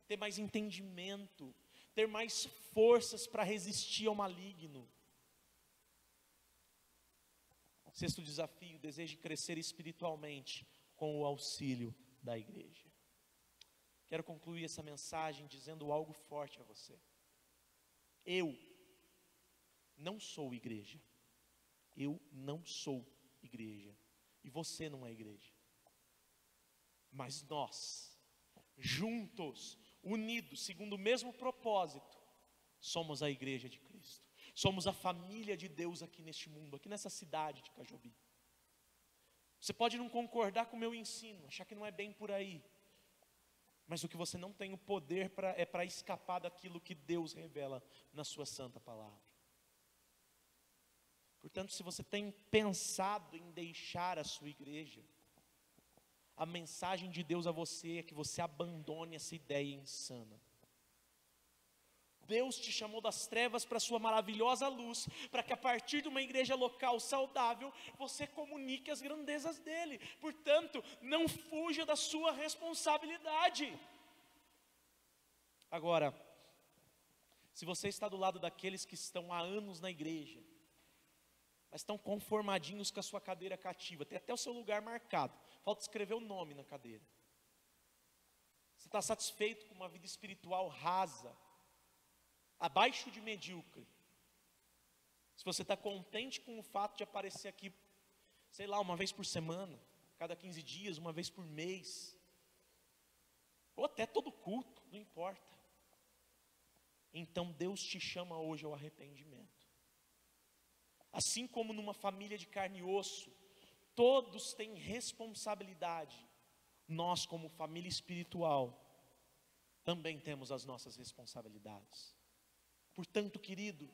ter mais entendimento, ter mais forças para resistir ao maligno. Sexto desafio, deseje crescer espiritualmente com o auxílio da igreja. Quero concluir essa mensagem dizendo algo forte a você. Eu não sou igreja. Eu não sou igreja. E você não é igreja. Mas nós, juntos, unidos, segundo o mesmo propósito, somos a igreja de Cristo. Somos a família de Deus aqui neste mundo, aqui nessa cidade de Cajobi. Você pode não concordar com o meu ensino, achar que não é bem por aí. Mas o que você não tem o poder é para escapar daquilo que Deus revela na sua santa palavra. Portanto, se você tem pensado em deixar a sua igreja, a mensagem de Deus a você é que você abandone essa ideia insana. Deus te chamou das trevas para a sua maravilhosa luz, para que a partir de uma igreja local saudável, você comunique as grandezas dele. Portanto, não fuja da sua responsabilidade. Agora, se você está do lado daqueles que estão há anos na igreja, mas estão conformadinhos com a sua cadeira cativa, tem até o seu lugar marcado, falta escrever o nome na cadeira. Você está satisfeito com uma vida espiritual rasa, abaixo de medíocre. Se você está contente com o fato de aparecer aqui, sei lá, uma vez por semana, cada 15 dias, uma vez por mês, ou até todo culto, não importa. Então Deus te chama hoje ao arrependimento. Assim como numa família de carne e osso, todos têm responsabilidade. Nós, como família espiritual, também temos as nossas responsabilidades. Portanto, querido,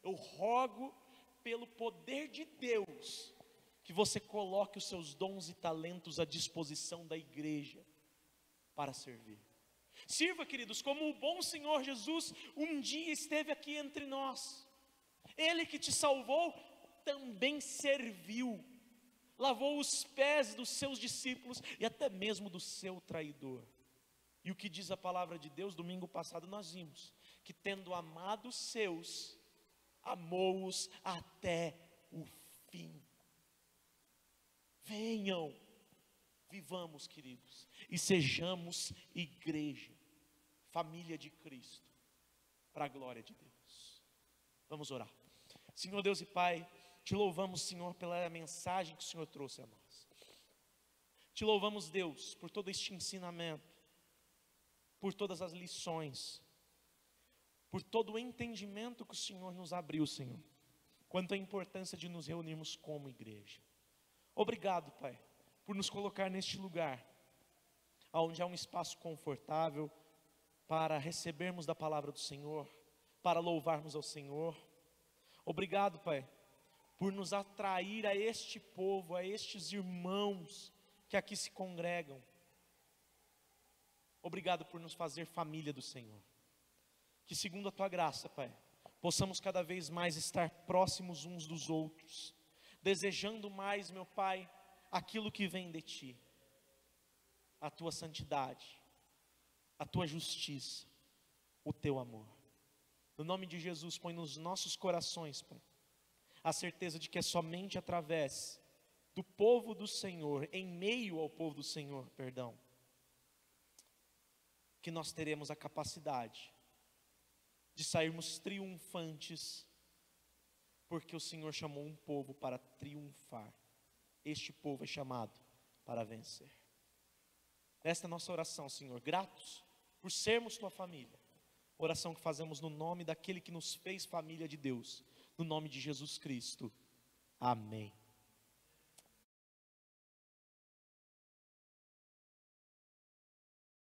eu rogo pelo poder de Deus, que você coloque os seus dons e talentos à disposição da igreja, para servir. Sirva, queridos, como o bom Senhor Jesus um dia esteve aqui entre nós. Ele que te salvou, também serviu, lavou os pés dos seus discípulos e até mesmo do seu traidor. E o que diz a palavra de Deus? Domingo passado nós vimos que, tendo amado os seus, amou-os até o fim. Venham, vivamos, queridos, e sejamos igreja, família de Cristo, para a glória de Deus. Vamos orar. Senhor Deus e Pai, te louvamos, Senhor, pela mensagem que o Senhor trouxe a nós. Te louvamos, Deus, por todo este ensinamento, por todas as lições, por todo o entendimento que o Senhor nos abriu, Senhor, quanto à importância de nos reunirmos como igreja. Obrigado, Pai, por nos colocar neste lugar, onde há um espaço confortável para recebermos da palavra do Senhor, para louvarmos ao Senhor. Obrigado, Pai, por nos atrair a este povo, a estes irmãos que aqui se congregam. Obrigado por nos fazer família do Senhor. Que segundo a Tua graça, Pai, possamos cada vez mais estar próximos uns dos outros, desejando mais, meu Pai, aquilo que vem de Ti, a Tua santidade, a Tua justiça, o Teu amor. No nome de Jesus, põe nos nossos corações, Pai, a certeza de que é somente através do povo do Senhor, em meio ao povo do Senhor, que nós teremos a capacidade de sairmos triunfantes, porque o Senhor chamou um povo para triunfar. Este povo é chamado para vencer. Esta é a nossa oração, Senhor, gratos por sermos Tua família. Oração que fazemos no nome daquele que nos fez família de Deus, no nome de Jesus Cristo. Amém.